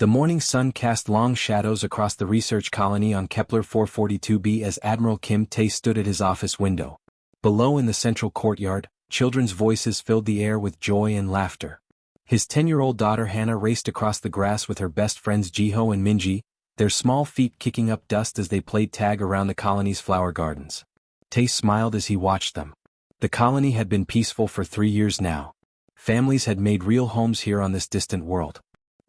The morning sun cast long shadows across the research colony on Kepler 442b as Admiral Kim Tae stood at his office window. Below in the central courtyard, children's voices filled the air with joy and laughter. His 10-year-old daughter Hannah raced across the grass with her best friends Jiho and Minji, their small feet kicking up dust as they played tag around the colony's flower gardens. Tae smiled as he watched them. The colony had been peaceful for 3 years now. Families had made real homes here on this distant world.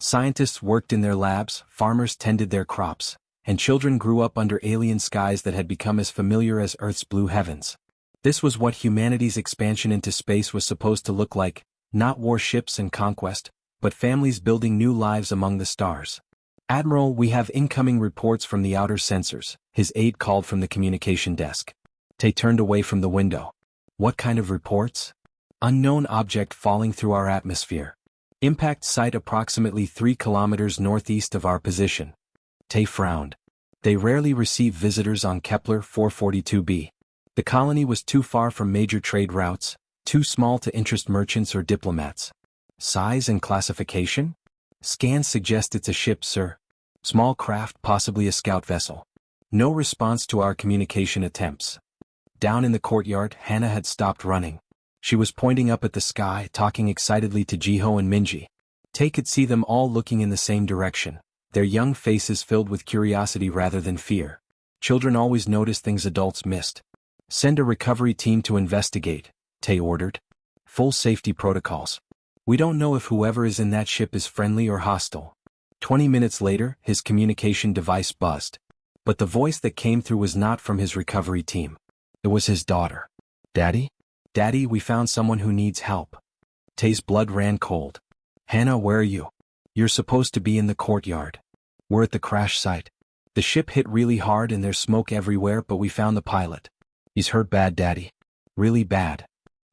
Scientists worked in their labs, farmers tended their crops, and children grew up under alien skies that had become as familiar as Earth's blue heavens. This was what humanity's expansion into space was supposed to look like, not warships and conquest, but families building new lives among the stars. "Admiral, we have incoming reports from the outer sensors," his aide called from the communication desk. Tae turned away from the window. "What kind of reports?" "Unknown object falling through our atmosphere. Impact site approximately 3 kilometers northeast of our position." Tae frowned. They rarely receive visitors on Kepler 442b. The colony was too far from major trade routes, too small to interest merchants or diplomats. "Size and classification?" "Scans suggest it's a ship, sir. Small craft, possibly a scout vessel. No response to our communication attempts." Down in the courtyard, Hannah had stopped running. She was pointing up at the sky, talking excitedly to Jiho and Minji. Tae could see them all looking in the same direction, their young faces filled with curiosity rather than fear. Children always notice things adults missed. "Send a recovery team to investigate," Tae ordered. "Full safety protocols. We don't know if whoever is in that ship is friendly or hostile." 20 minutes later, his communication device buzzed. But the voice that came through was not from his recovery team. It was his daughter. "Daddy? Daddy, we found someone who needs help." Tae's blood ran cold. "Hannah, where are you?" "You're supposed to be in the courtyard. We're at the crash site. The ship hit really hard and there's smoke everywhere, but we found the pilot. He's hurt bad, Daddy. Really bad.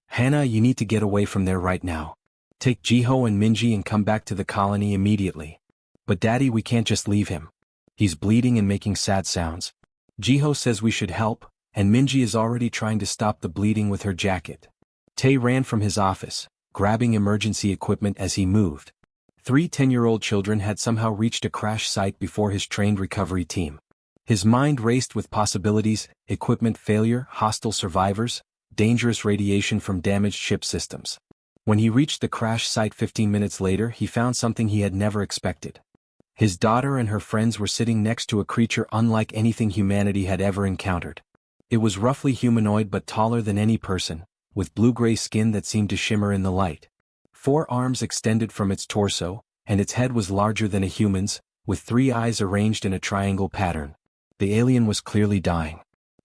Hannah, you need to get away from there right now. Take Jiho and Minji and come back to the colony immediately." "But Daddy, we can't just leave him. He's bleeding and making sad sounds. Jiho says we should help, and Minji is already trying to stop the bleeding with her jacket." Tae ran from his office, grabbing emergency equipment as he moved. 3 10-year-old children had somehow reached a crash site before his trained recovery team. His mind raced with possibilities: equipment failure, hostile survivors, dangerous radiation from damaged ship systems. When he reached the crash site 15 minutes later, he found something he had never expected. His daughter and her friends were sitting next to a creature unlike anything humanity had ever encountered. It was roughly humanoid but taller than any person, with blue-gray skin that seemed to shimmer in the light. 4 arms extended from its torso, and its head was larger than a human's, with 3 eyes arranged in a triangle pattern. The alien was clearly dying.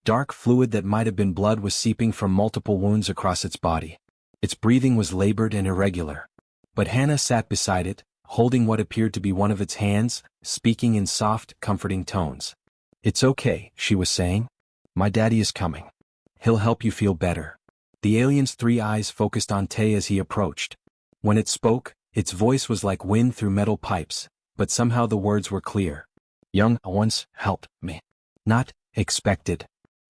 Dark fluid that might have been blood was seeping from multiple wounds across its body. Its breathing was labored and irregular. But Hannah sat beside it, holding what appeared to be one of its hands, speaking in soft, comforting tones. "It's okay," she was saying. "My daddy is coming. He'll help you feel better." The alien's 3 eyes focused on Tae as he approached. When it spoke, its voice was like wind through metal pipes, but somehow the words were clear. "Young once helped me. Not expected."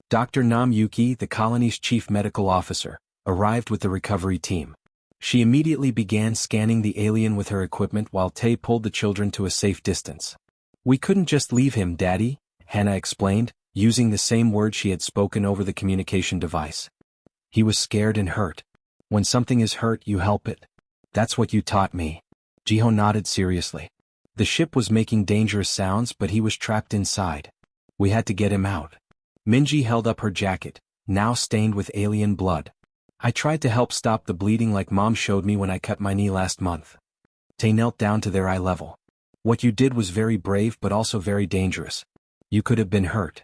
Dr. Nam Yuki, the colony's chief medical officer, arrived with the recovery team. She immediately began scanning the alien with her equipment while Tae pulled the children to a safe distance. "We couldn't just leave him, Daddy," Hannah explained, using the same words she had spoken over the communication device. "He was scared and hurt. When something is hurt, you help it. That's what you taught me." Jiho nodded seriously. "The ship was making dangerous sounds, but he was trapped inside. We had to get him out." Minji held up her jacket, now stained with alien blood. "I tried to help stop the bleeding like Mom showed me when I cut my knee last month." Tae knelt down to their eye level. "What you did was very brave but also very dangerous. You could have been hurt."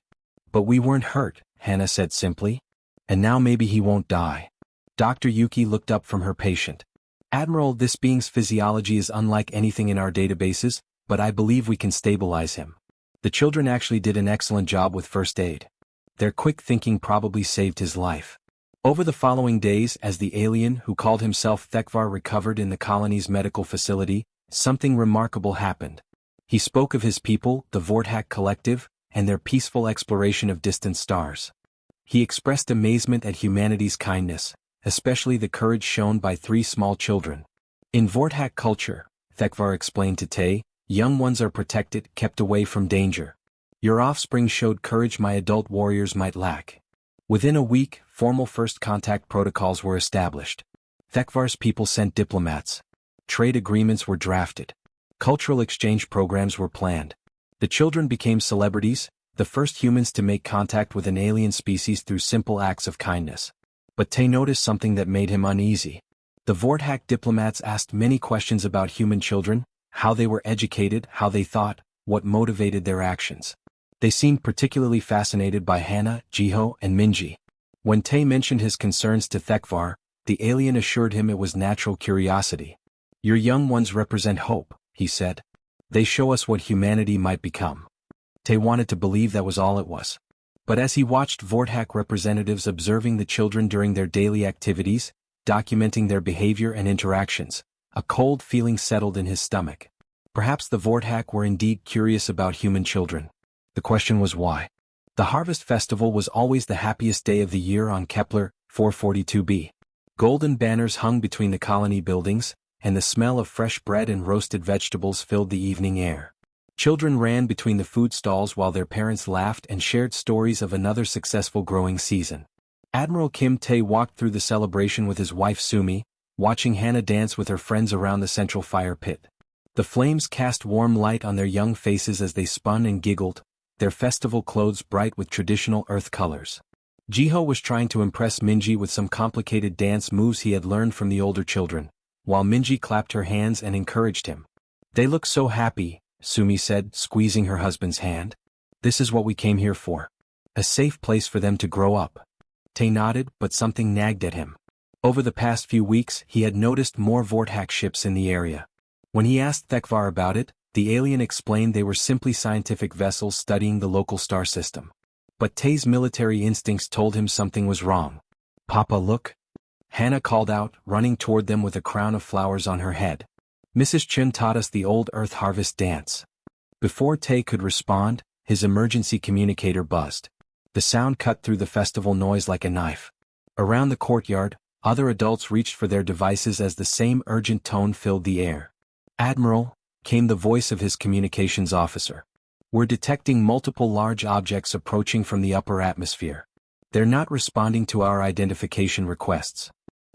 "But we weren't hurt," Hannah said simply. "And now maybe he won't die." Dr. Yuki looked up from her patient. "Admiral, this being's physiology is unlike anything in our databases, but I believe we can stabilize him." The children actually did an excellent job with first aid. Their quick thinking probably saved his life. Over the following days, as the alien who called himself Thekvar recovered in the colony's medical facility, something remarkable happened. He spoke of his people, the Vortak Collective, and their peaceful exploration of distant stars. He expressed amazement at humanity's kindness, especially the courage shown by 3 small children. In Vortak culture, Thekvar explained to Tae, Young ones are protected, kept away from danger. Your offspring showed courage my adult warriors might lack. Within a week, formal first contact protocols were established. Thekvar's people sent diplomats. Trade agreements were drafted. Cultural exchange programs were planned. The children became celebrities, the first humans to make contact with an alien species through simple acts of kindness. But Tay noticed something that made him uneasy. The Vorthak diplomats asked many questions about human children, how they were educated, how they thought, what motivated their actions. They seemed particularly fascinated by Hannah, Jiho, and Minji. When Tay mentioned his concerns to Thekvar, the alien assured him it was natural curiosity. Your young ones represent hope, he said. They show us what humanity might become. Tay wanted to believe that was all it was. But as he watched Vorthak representatives observing the children during their daily activities, documenting their behavior and interactions, a cold feeling settled in his stomach. Perhaps the Vorthak were indeed curious about human children. The question was why. The Harvest Festival was always the happiest day of the year on Kepler 442b. Golden banners hung between the colony buildings, and the smell of fresh bread and roasted vegetables filled the evening air. Children ran between the food stalls while their parents laughed and shared stories of another successful growing season. Admiral Kim Tae walked through the celebration with his wife Sumi, watching Hannah dance with her friends around the central fire pit. The flames cast warm light on their young faces as they spun and giggled, their festival clothes bright with traditional earth colors. Jiho was trying to impress Minji with some complicated dance moves he had learned from the older children, while Minji clapped her hands and encouraged him. They look so happy, Sumi said, squeezing her husband's hand. This is what we came here for. A safe place for them to grow up. Tay nodded, but something nagged at him. Over the past few weeks, he had noticed more Vorthak ships in the area. When he asked Thekvar about it, the alien explained they were simply scientific vessels studying the local star system. But Tay's military instincts told him something was wrong. Papa, look. Hannah called out, running toward them with a crown of flowers on her head. Mrs. Chun taught us the old Earth Harvest dance. Before Tay could respond, his emergency communicator buzzed. The sound cut through the festival noise like a knife. Around the courtyard, other adults reached for their devices as the same urgent tone filled the air. Admiral, came the voice of his communications officer. We're detecting multiple large objects approaching from the upper atmosphere. They're not responding to our identification requests.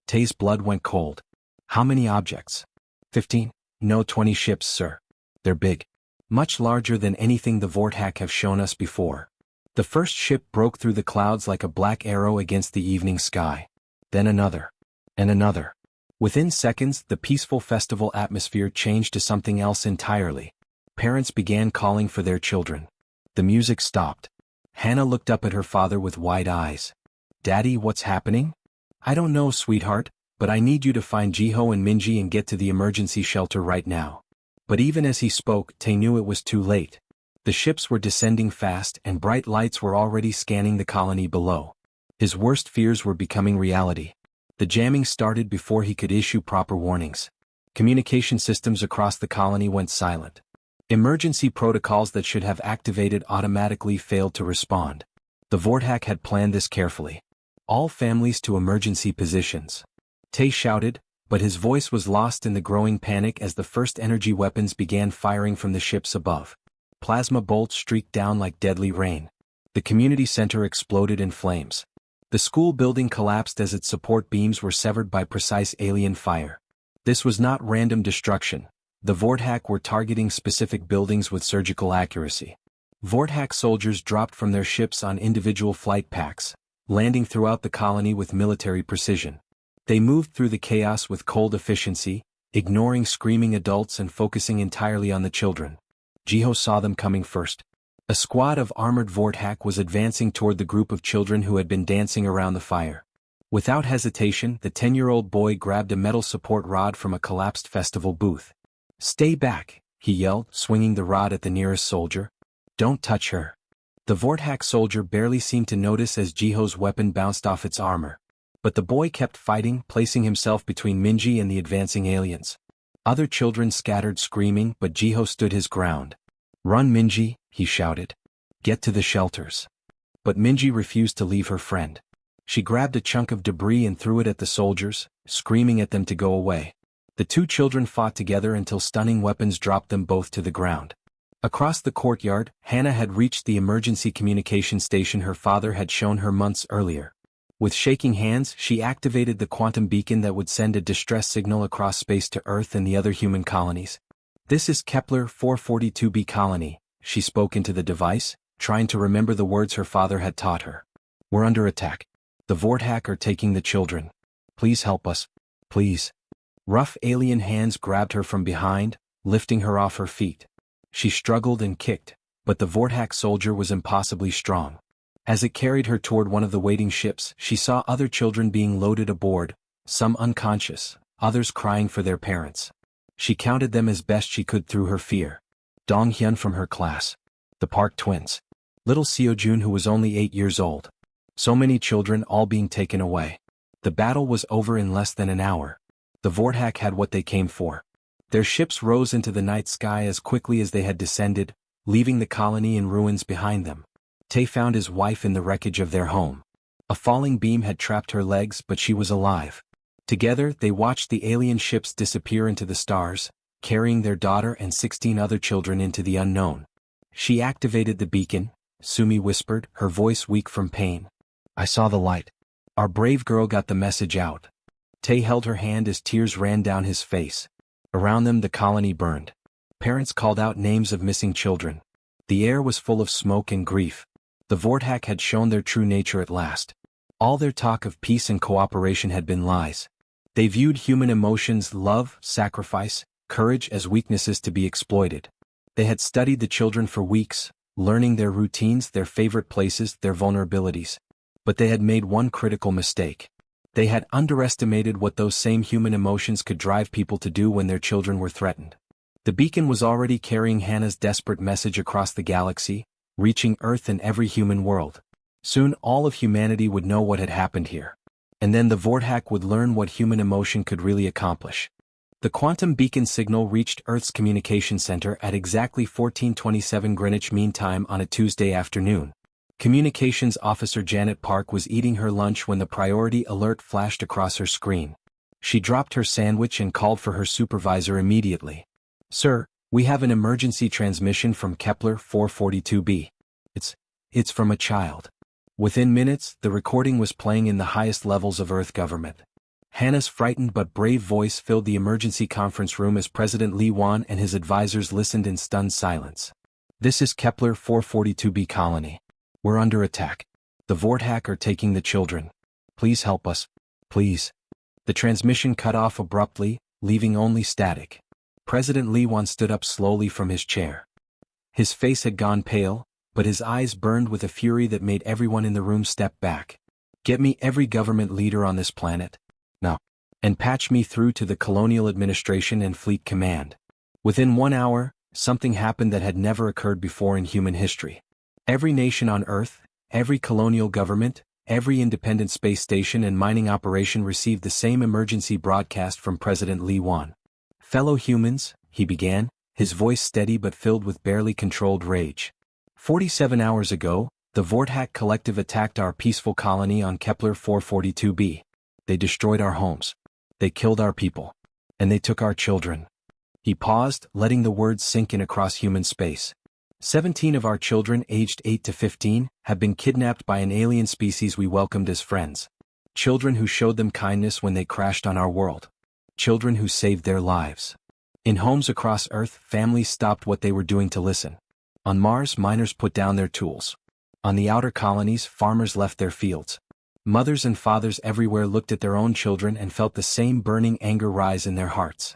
Tay's blood went cold. How many objects? 15? No, 20 ships, sir. They're big. Much larger than anything the Vorthak have shown us before. The first ship broke through the clouds like a black arrow against the evening sky. Then another. And another. Within seconds, the peaceful festival atmosphere changed to something else entirely. Parents began calling for their children. The music stopped. Hannah looked up at her father with wide eyes. Daddy, what's happening? I don't know, sweetheart, but I need you to find Jiho and Minji and get to the emergency shelter right now. But even as he spoke, Tay knew it was too late. The ships were descending fast and bright lights were already scanning the colony below. His worst fears were becoming reality. The jamming started before he could issue proper warnings. Communication systems across the colony went silent. Emergency protocols that should have activated automatically failed to respond. The Vorthak had planned this carefully. All families to emergency positions. Tay shouted, but his voice was lost in the growing panic as the first energy weapons began firing from the ships above. Plasma bolts streaked down like deadly rain. The community center exploded in flames. The school building collapsed as its support beams were severed by precise alien fire. This was not random destruction. The Vorthak were targeting specific buildings with surgical accuracy. Vorthak soldiers dropped from their ships on individual flight packs, landing throughout the colony with military precision. They moved through the chaos with cold efficiency, ignoring screaming adults and focusing entirely on the children. Jiho saw them coming first. A squad of armored Vorthak was advancing toward the group of children who had been dancing around the fire. Without hesitation, the 10-year-old boy grabbed a metal support rod from a collapsed festival booth. Stay back, he yelled, swinging the rod at the nearest soldier. Don't touch her. The Vorthak soldier barely seemed to notice as Jiho's weapon bounced off its armor. But the boy kept fighting, placing himself between Minji and the advancing aliens. Other children scattered screaming, but Jiho stood his ground. Run, Minji, he shouted. Get to the shelters. But Minji refused to leave her friend. She grabbed a chunk of debris and threw it at the soldiers, screaming at them to go away. The two children fought together until stunning weapons dropped them both to the ground. Across the courtyard, Hannah had reached the emergency communication station her father had shown her months earlier. With shaking hands, she activated the quantum beacon that would send a distress signal across space to Earth and the other human colonies. "This is Kepler 442b colony," she spoke into the device, trying to remember the words her father had taught her. "We're under attack. The Vortak are taking the children. Please help us. Please." Rough alien hands grabbed her from behind, lifting her off her feet. She struggled and kicked, but the Vortak soldier was impossibly strong. As it carried her toward one of the waiting ships, she saw other children being loaded aboard, some unconscious, others crying for their parents. She counted them as best she could through her fear. Dong Hyun from her class. The Park twins. Little Seojun who was only 8 years old. So many children all being taken away. The battle was over in less than an hour. The Vortak had what they came for. Their ships rose into the night sky as quickly as they had descended, leaving the colony in ruins behind them. Tae found his wife in the wreckage of their home. A falling beam had trapped her legs, but she was alive. Together, they watched the alien ships disappear into the stars, carrying their daughter and 16 other children into the unknown. She activated the beacon, Sumi whispered, her voice weak from pain. "I saw the light. Our brave girl got the message out." Tae held her hand as tears ran down his face. Around them the colony burned. Parents called out names of missing children. The air was full of smoke and grief. The Vortak had shown their true nature at last. All their talk of peace and cooperation had been lies. They viewed human emotions, love, sacrifice, courage as weaknesses to be exploited. They had studied the children for weeks, learning their routines, their favorite places, their vulnerabilities. But they had made one critical mistake. They had underestimated what those same human emotions could drive people to do when their children were threatened. The beacon was already carrying Hannah's desperate message across the galaxy, reaching Earth and every human world. Soon all of humanity would know what had happened here. And then the Vortak would learn what human emotion could really accomplish. The quantum beacon signal reached Earth's communication center at exactly 14:27 Greenwich Mean Time on a Tuesday afternoon. Communications Officer Janet Park was eating her lunch when the priority alert flashed across her screen. She dropped her sandwich and called for her supervisor immediately. "Sir, we have an emergency transmission from Kepler 442b. It's from a child." Within minutes, the recording was playing in the highest levels of Earth government. Hannah's frightened but brave voice filled the emergency conference room as President Lee Won and his advisors listened in stunned silence. "This is Kepler 442b colony. We're under attack. The Vortak are taking the children. Please help us. Please." The transmission cut off abruptly, leaving only static. President Lee Won stood up slowly from his chair. His face had gone pale, but his eyes burned with a fury that made everyone in the room step back. "Get me every government leader on this planet. Now. And patch me through to the Colonial Administration and Fleet Command." Within 1 hour, something happened that had never occurred before in human history. Every nation on Earth, every colonial government, every independent space station and mining operation received the same emergency broadcast from President Lee Won. "Fellow humans," he began, his voice steady but filled with barely controlled rage. 47 hours ago, the Vortak Collective attacked our peaceful colony on Kepler 442b. They destroyed our homes. They killed our people. And they took our children." He paused, letting the words sink in across human space. 17 of our children aged 8 to 15 have been kidnapped by an alien species we welcomed as friends. Children who showed them kindness when they crashed on our world. Children who saved their lives. In homes across Earth, families stopped what they were doing to listen. On Mars, miners put down their tools. On the outer colonies, farmers left their fields. Mothers and fathers everywhere looked at their own children and felt the same burning anger rise in their hearts.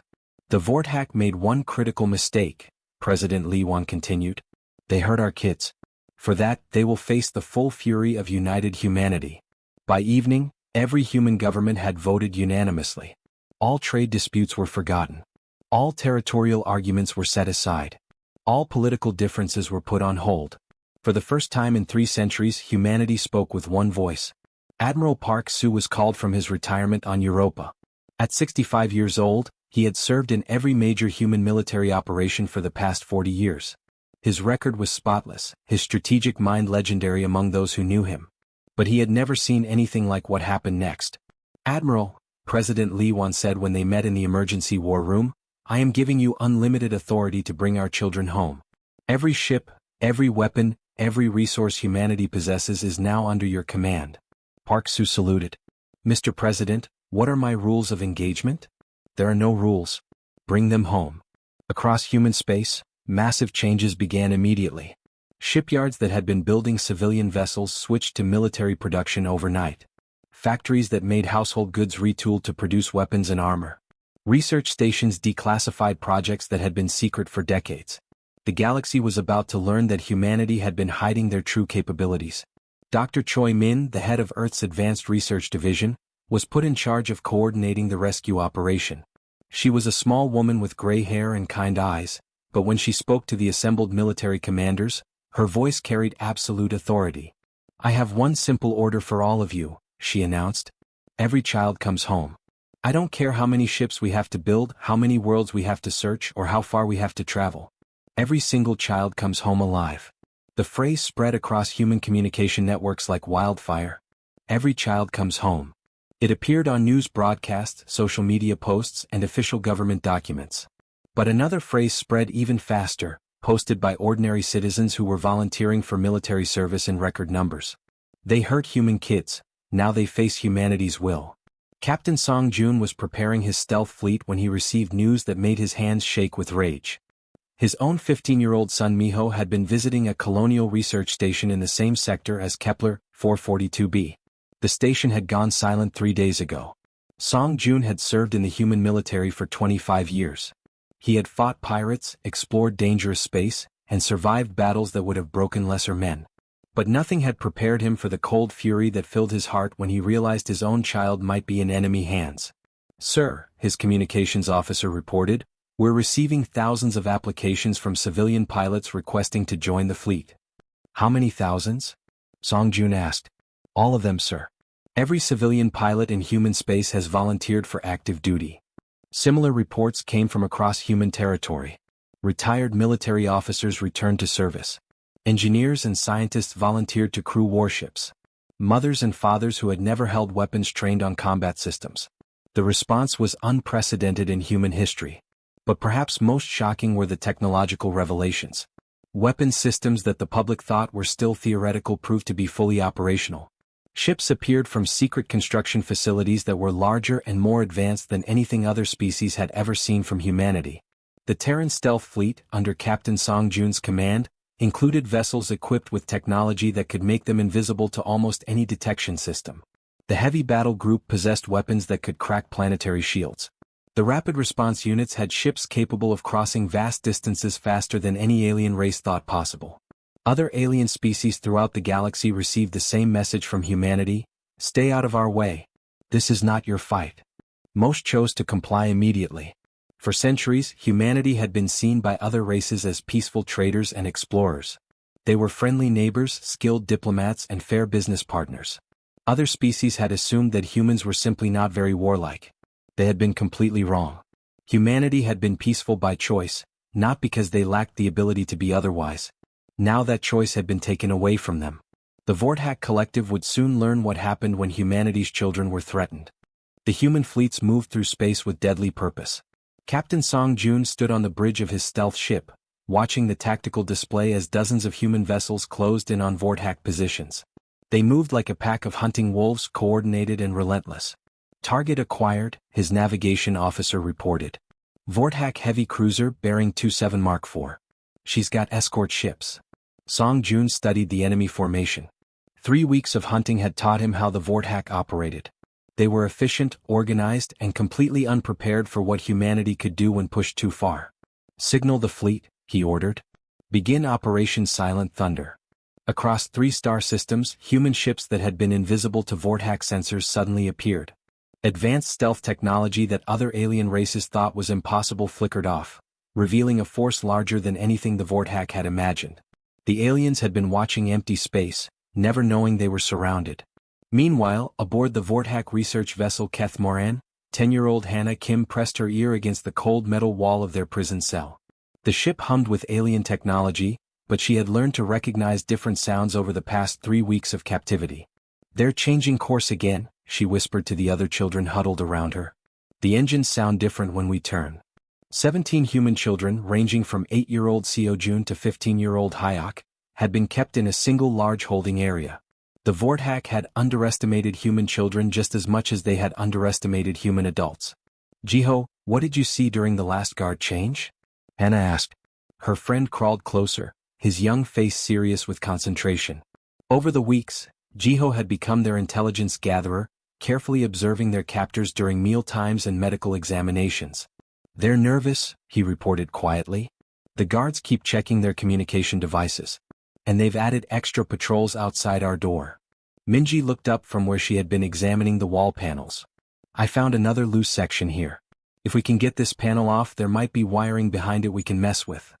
"The Vortak made one critical mistake," President Lee Won continued. "They hurt our kids. For that, they will face the full fury of united humanity." By evening, every human government had voted unanimously. All trade disputes were forgotten. All territorial arguments were set aside. All political differences were put on hold. For the first time in 3 centuries, humanity spoke with one voice. Admiral Park Soo was called from his retirement on Europa. At 65 years old, he had served in every major human military operation for the past 40 years. His record was spotless, his strategic mind legendary among those who knew him. But he had never seen anything like what happened next. "Admiral," President Lee once said when they met in the emergency war room, "I am giving you unlimited authority to bring our children home. Every ship, every weapon, every resource humanity possesses is now under your command." Park Soo saluted. "Mr. President, what are my rules of engagement?" "There are no rules. Bring them home." Across human space, massive changes began immediately. Shipyards that had been building civilian vessels switched to military production overnight. Factories that made household goods retooled to produce weapons and armor. Research stations declassified projects that had been secret for decades. The galaxy was about to learn that humanity had been hiding their true capabilities. Dr. Choi Min, the head of Earth's Advanced Research Division, was put in charge of coordinating the rescue operation. She was a small woman with gray hair and kind eyes, but when she spoke to the assembled military commanders, her voice carried absolute authority. "I have one simple order for all of you," she announced. "Every child comes home. I don't care how many ships we have to build, how many worlds we have to search, or how far we have to travel. Every single child comes home alive." The phrase spread across human communication networks like wildfire. Every child comes home. It appeared on news broadcasts, social media posts, and official government documents. But another phrase spread even faster, posted by ordinary citizens who were volunteering for military service in record numbers. "They hurt human kids, now they face humanity's will." Captain Song Joon was preparing his stealth fleet when he received news that made his hands shake with rage. His own 15-year-old son Miho had been visiting a colonial research station in the same sector as Kepler 442b. The station had gone silent 3 days ago. Song Joon had served in the human military for 25 years. He had fought pirates, explored dangerous space, and survived battles that would have broken lesser men. But nothing had prepared him for the cold fury that filled his heart when he realized his own child might be in enemy hands. "Sir," his communications officer reported, "we're receiving thousands of applications from civilian pilots requesting to join the fleet." "How many thousands?" Song Joon asked. "All of them, sir. Every civilian pilot in human space has volunteered for active duty." Similar reports came from across human territory. Retired military officers returned to service. Engineers and scientists volunteered to crew warships. Mothers and fathers who had never held weapons trained on combat systems. The response was unprecedented in human history. But perhaps most shocking were the technological revelations. Weapon systems that the public thought were still theoretical proved to be fully operational. Ships appeared from secret construction facilities that were larger and more advanced than anything other species had ever seen from humanity. The Terran stealth fleet, under Captain Song Joon's command, included vessels equipped with technology that could make them invisible to almost any detection system. The heavy battle group possessed weapons that could crack planetary shields. The rapid response units had ships capable of crossing vast distances faster than any alien race thought possible. Other alien species throughout the galaxy received the same message from humanity: "Stay out of our way. This is not your fight." Most chose to comply immediately. For centuries, humanity had been seen by other races as peaceful traders and explorers. They were friendly neighbors, skilled diplomats, and fair business partners. Other species had assumed that humans were simply not very warlike. They had been completely wrong. Humanity had been peaceful by choice, not because they lacked the ability to be otherwise. Now that choice had been taken away from them. The Vortak Collective would soon learn what happened when humanity's children were threatened. The human fleets moved through space with deadly purpose. Captain Song Joon stood on the bridge of his stealth ship, watching the tactical display as dozens of human vessels closed in on Vortak positions. They moved like a pack of hunting wolves, coordinated and relentless. "Target acquired," his navigation officer reported. "Vortak heavy cruiser bearing 27 Mark IV. She's got escort ships." Song Joon studied the enemy formation. 3 weeks of hunting had taught him how the Vortak operated. They were efficient, organized, and completely unprepared for what humanity could do when pushed too far. "Signal the fleet," he ordered. "Begin Operation Silent Thunder." Across 3 star systems, human ships that had been invisible to Vortak sensors suddenly appeared. Advanced stealth technology that other alien races thought was impossible flickered off, revealing a force larger than anything the Vortak had imagined. The aliens had been watching empty space, never knowing they were surrounded. Meanwhile, aboard the Vortak research vessel Keth Moran, 10-year-old Hannah Kim pressed her ear against the cold metal wall of their prison cell. The ship hummed with alien technology, but she had learned to recognize different sounds over the past 3 weeks of captivity. "They're changing course again," she whispered to the other children huddled around her. The engines sound different when we turn. 17 human children, ranging from 8-year-old Seojun to 15-year-old Hyok, had been kept in a single large holding area. The Vorthak had underestimated human children just as much as they had underestimated human adults. Jiho, what did you see during the last guard change? Hannah asked. Her friend crawled closer, his young face serious with concentration. Over the weeks, Jiho had become their intelligence gatherer, carefully observing their captors during meal times and medical examinations. They're nervous, he reported quietly. The guards keep checking their communication devices. And they've added extra patrols outside our door. Minji looked up from where she had been examining the wall panels. I found another loose section here. If we can get this panel off, there might be wiring behind it we can mess with.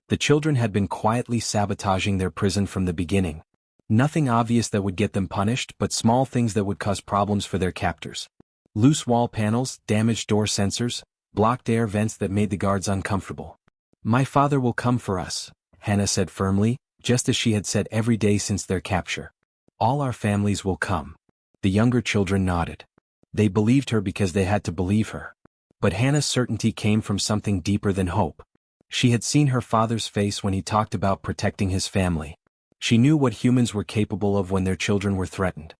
The children had been quietly sabotaging their prison from the beginning. Nothing obvious that would get them punished, but small things that would cause problems for their captors. Loose wall panels, damaged door sensors, blocked air vents that made the guards uncomfortable. My father will come for us, Hannah said firmly, just as she had said every day since their capture. All our families will come. The younger children nodded. They believed her because they had to believe her. But Hannah's certainty came from something deeper than hope. She had seen her father's face when he talked about protecting his family. She knew what humans were capable of when their children were threatened.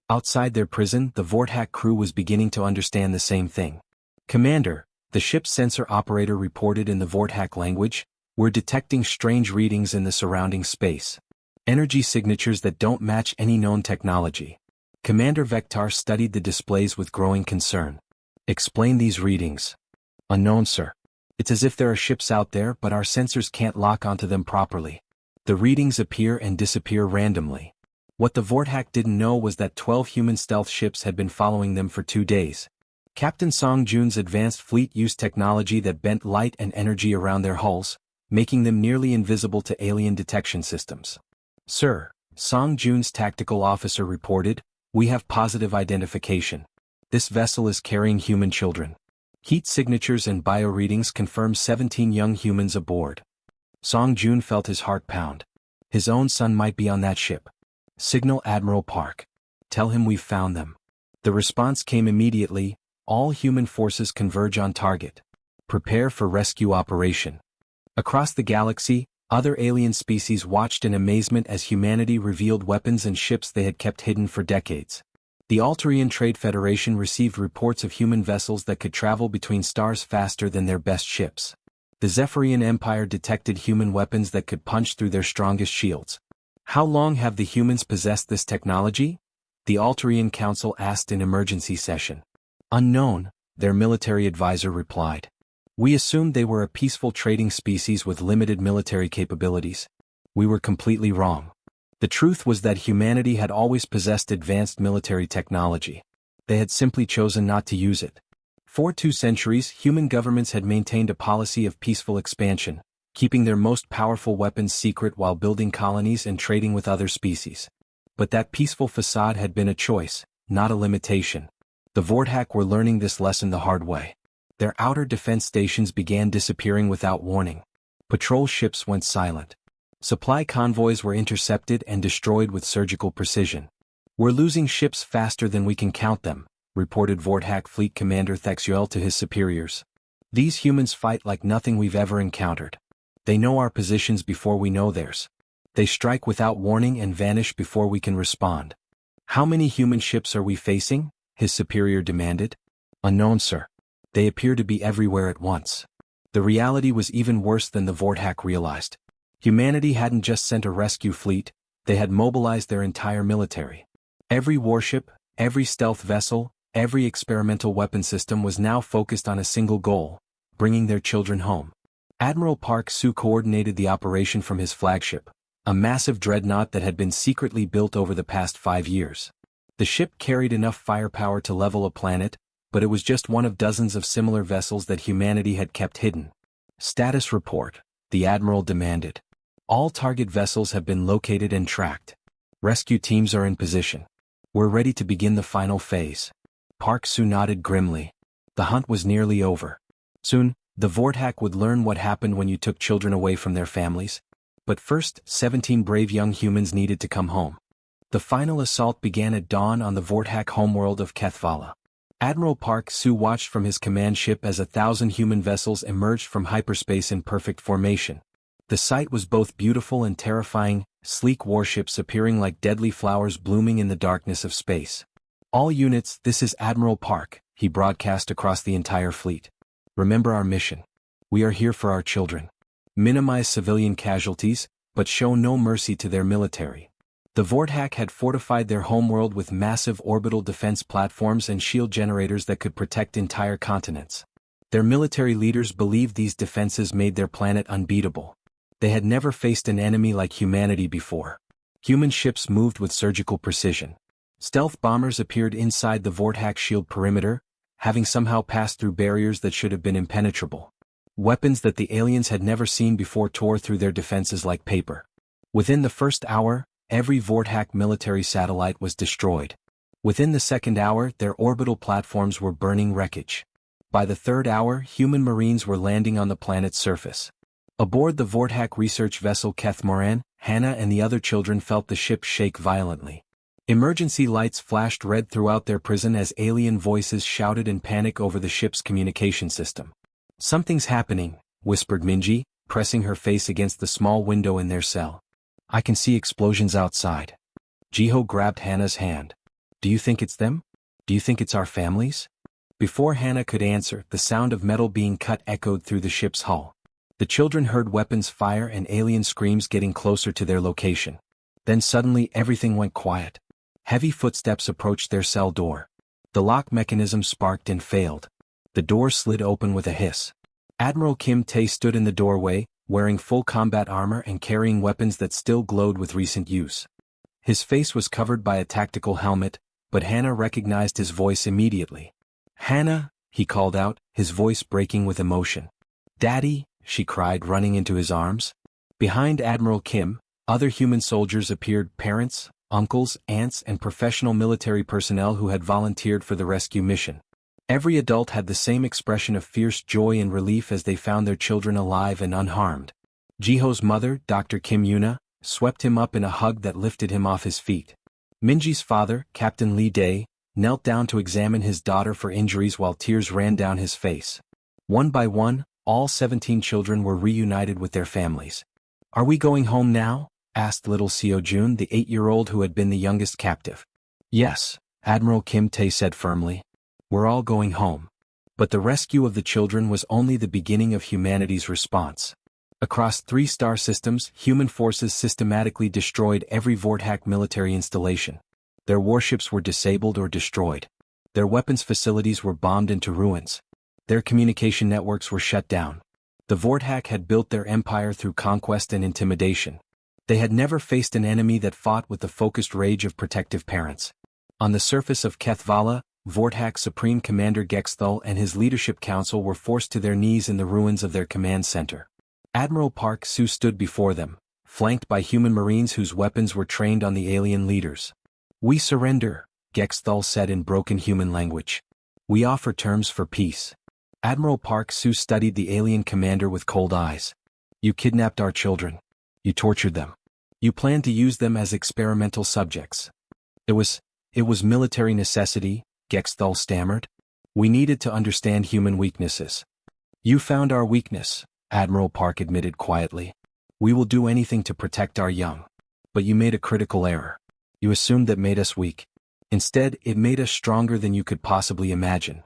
Outside their prison, the Vorthak crew was beginning to understand the same thing. Commander, the ship's sensor operator reported in the Vorthak language, we're detecting strange readings in the surrounding space. Energy signatures that don't match any known technology. Commander Vektar studied the displays with growing concern. Explain these readings. Unknown, sir. It's as if there are ships out there, but our sensors can't lock onto them properly. The readings appear and disappear randomly. What the Vorthak didn't know was that 12 human stealth ships had been following them for 2 days. Captain Song Jun's advanced fleet used technology that bent light and energy around their hulls, making them nearly invisible to alien detection systems. Sir, Song Jun's tactical officer reported, we have positive identification. This vessel is carrying human children. Heat signatures and bio-readings confirm 17 young humans aboard. Song Jun felt his heart pound. His own son might be on that ship. Signal Admiral Park. Tell him we've found them. The response came immediately, all human forces converge on target. Prepare for rescue operation. Across the galaxy, other alien species watched in amazement as humanity revealed weapons and ships they had kept hidden for decades. The Altarian Trade Federation received reports of human vessels that could travel between stars faster than their best ships. The Zephyrian Empire detected human weapons that could punch through their strongest shields. How long have the humans possessed this technology? The Altarian Council asked in emergency session. Unknown, their military advisor replied. We assumed they were a peaceful trading species with limited military capabilities. We were completely wrong. The truth was that humanity had always possessed advanced military technology. They had simply chosen not to use it. For 2 centuries, human governments had maintained a policy of peaceful expansion, keeping their most powerful weapons secret while building colonies and trading with other species. But that peaceful facade had been a choice, not a limitation. The Vorthak were learning this lesson the hard way. Their outer defense stations began disappearing without warning. Patrol ships went silent. Supply convoys were intercepted and destroyed with surgical precision. We're losing ships faster than we can count them, reported Vorthak Fleet Commander Thexuel to his superiors. These humans fight like nothing we've ever encountered. They know our positions before we know theirs. They strike without warning and vanish before we can respond. How many human ships are we facing? His superior demanded. Unknown, sir. They appear to be everywhere at once. The reality was even worse than the Vorthak realized. Humanity hadn't just sent a rescue fleet, they had mobilized their entire military. Every warship, every stealth vessel, every experimental weapon system was now focused on a single goal, bringing their children home. Admiral Park Soo coordinated the operation from his flagship, a massive dreadnought that had been secretly built over the past 5 years. The ship carried enough firepower to level a planet, but it was just one of dozens of similar vessels that humanity had kept hidden. Status report, the Admiral demanded. All target vessels have been located and tracked. Rescue teams are in position. We're ready to begin the final phase. Park Soo nodded grimly. The hunt was nearly over. Soon, the Vorthak would learn what happened when you took children away from their families. But first, 17 brave young humans needed to come home. The final assault began at dawn on the Vorthak homeworld of Kethvala. Admiral Park Su watched from his command ship as 1,000 human vessels emerged from hyperspace in perfect formation. The sight was both beautiful and terrifying, sleek warships appearing like deadly flowers blooming in the darkness of space. All units, this is Admiral Park, he broadcast across the entire fleet. Remember our mission. We are here for our children. Minimize civilian casualties, but show no mercy to their military. The Vorthak had fortified their homeworld with massive orbital defense platforms and shield generators that could protect entire continents. Their military leaders believed these defenses made their planet unbeatable. They had never faced an enemy like humanity before. Human ships moved with surgical precision. Stealth bombers appeared inside the Vorthak shield perimeter, having somehow passed through barriers that should have been impenetrable. Weapons that the aliens had never seen before tore through their defenses like paper. Within the first hour, every Vorthak military satellite was destroyed. Within the second hour, their orbital platforms were burning wreckage. By the third hour, human marines were landing on the planet's surface. Aboard the Vorthak research vessel Kethmoran, Hannah and the other children felt the ship shake violently. Emergency lights flashed red throughout their prison as alien voices shouted in panic over the ship's communication system. "Something's happening," whispered Minji, pressing her face against the small window in their cell. "I can see explosions outside." Jiho grabbed Hannah's hand. "Do you think it's them? Do you think it's our families?" Before Hannah could answer, the sound of metal being cut echoed through the ship's hull. The children heard weapons fire and alien screams getting closer to their location. Then suddenly everything went quiet. Heavy footsteps approached their cell door. The lock mechanism sparked and failed. The door slid open with a hiss. Admiral Kim Tae stood in the doorway, wearing full combat armor and carrying weapons that still glowed with recent use. His face was covered by a tactical helmet, but Hannah recognized his voice immediately. "Hannah," he called out, his voice breaking with emotion. "Daddy," she cried, running into his arms. Behind Admiral Kim, other human soldiers appeared, parents, uncles, aunts, and professional military personnel who had volunteered for the rescue mission. Every adult had the same expression of fierce joy and relief as they found their children alive and unharmed. Jiho's mother, Dr. Kim Yuna, swept him up in a hug that lifted him off his feet. Minji's father, Captain Lee Dae, knelt down to examine his daughter for injuries while tears ran down his face. One by one, all 17 children were reunited with their families. "Are we going home now?" asked little Seo Jun, the 8-year-old who had been the youngest captive. "Yes," Admiral Kim Tae said firmly. "We're all going home." But the rescue of the children was only the beginning of humanity's response. Across 3 star systems, human forces systematically destroyed every Vorthak military installation. Their warships were disabled or destroyed. Their weapons facilities were bombed into ruins. Their communication networks were shut down. The Vorthak had built their empire through conquest and intimidation. They had never faced an enemy that fought with the focused rage of protective parents. On the surface of Kethvala, Vorthak Supreme Commander Gexthal and his leadership council were forced to their knees in the ruins of their command center. Admiral Park Su stood before them, flanked by human marines whose weapons were trained on the alien leaders. "We surrender," Gexthal said in broken human language. "We offer terms for peace." Admiral Park Su studied the alien commander with cold eyes. "You kidnapped our children. You tortured them. You planned to use them as experimental subjects." It was military necessity," Gexthal stammered. "We needed to understand human weaknesses." "You found our weakness," Admiral Park admitted quietly. "We will do anything to protect our young. But you made a critical error. You assumed that made us weak. Instead, it made us stronger than you could possibly imagine."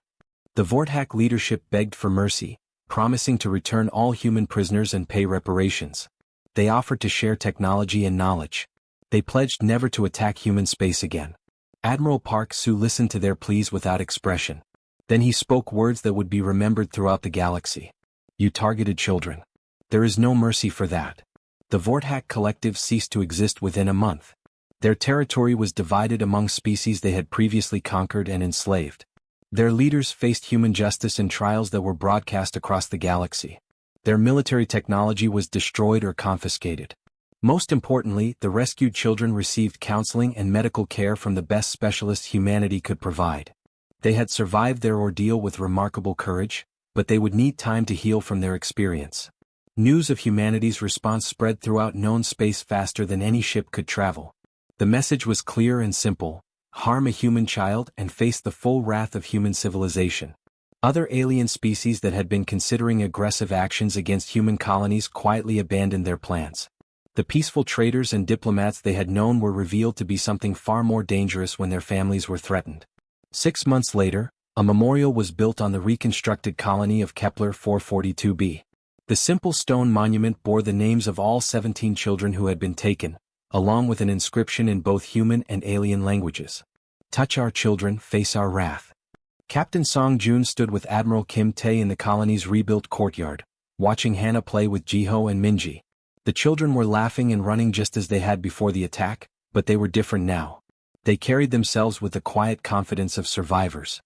The Vorthak leadership begged for mercy, promising to return all human prisoners and pay reparations. They offered to share technology and knowledge. They pledged never to attack human space again. Admiral Park Su listened to their pleas without expression. Then he spoke words that would be remembered throughout the galaxy. "You targeted children. There is no mercy for that." The Vorthak collective ceased to exist within a month. Their territory was divided among species they had previously conquered and enslaved. Their leaders faced human justice in trials that were broadcast across the galaxy. Their military technology was destroyed or confiscated. Most importantly, the rescued children received counseling and medical care from the best specialists humanity could provide. They had survived their ordeal with remarkable courage, but they would need time to heal from their experience. News of humanity's response spread throughout known space faster than any ship could travel. The message was clear and simple: harm a human child and face the full wrath of human civilization. Other alien species that had been considering aggressive actions against human colonies quietly abandoned their plans. The peaceful traders and diplomats they had known were revealed to be something far more dangerous when their families were threatened. 6 months later, a memorial was built on the reconstructed colony of Kepler 442b. The simple stone monument bore the names of all 17 children who had been taken, along with an inscription in both human and alien languages. "Touch our children, face our wrath." Captain Song Joon stood with Admiral Kim Tae in the colony's rebuilt courtyard, watching Hannah play with Jiho and Minji. The children were laughing and running just as they had before the attack, but they were different now. They carried themselves with the quiet confidence of survivors.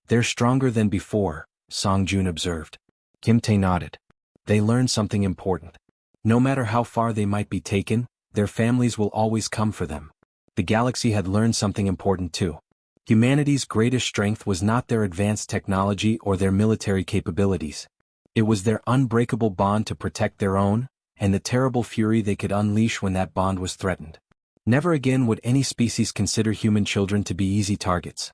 "They're stronger than before," Song Joon observed. Kim Tae nodded. "They learned something important. No matter how far they might be taken, their families will always come for them." The galaxy had learned something important too. Humanity's greatest strength was not their advanced technology or their military capabilities. It was their unbreakable bond to protect their own, and the terrible fury they could unleash when that bond was threatened. Never again would any species consider human children to be easy targets.